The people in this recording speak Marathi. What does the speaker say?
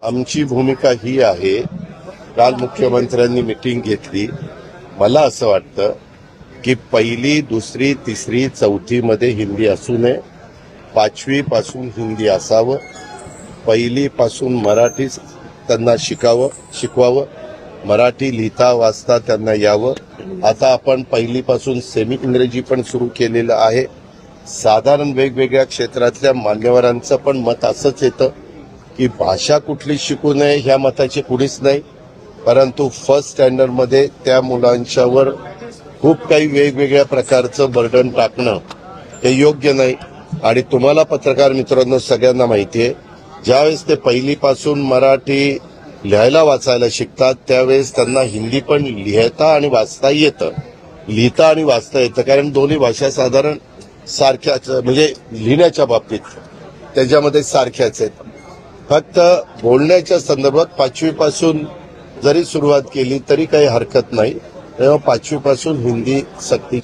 आमची भूमिका ही आहे. काल मुख्यमंत्र्यांनी मीटिंग घेतली. मला असं वाटतं की पहिली, दुसरी, तिसरी, चौथीमध्ये हिंदी असू नये. 5वी पासून हिंदी असावं. पहिली पासून मराठी त्यांना शिकवावं. मराठी लिहिता वाचता त्यांना यावं. आता आपण पहिलीपासून सेमी इंग्रजी पण सुरू केलेलं आहे. साधारण वेगवेगळ्या क्षेत्रातल्या मान्यवरांचं पण मत असंच येतं की भाषा कुठली शिकू नये ह्या मताची कुणीच नाही, परंतु फर्स्ट स्टँडर्डमध्ये त्या मुलांच्यावर खूप काही वेगवेगळ्या प्रकारचं बर्डन टाकणं हे योग्य नाही. आणि तुम्हाला पत्रकार मित्रांनो सगळ्यांना माहिती आहे, ज्यावेळेस ते पहिलीपासून मराठी लिहायला वाचायला शिकतात त्यावेळेस त्यांना हिंदी पण लिहिता आणि वाचता येतं. लिहिता आणि वाचता येतं, कारण दोन्ही भाषा साधारण सारख्याच, म्हणजे लिहिण्याच्या बाबतीत त्याच्यामध्ये सारख्याच आहेत. फक्त बोलण्याच्या संदर्भात 5वी पासून जरी सुरुवात केली तरी काही हरकत नाही. तेव्हा 5वी पासून हिंदी सक्ती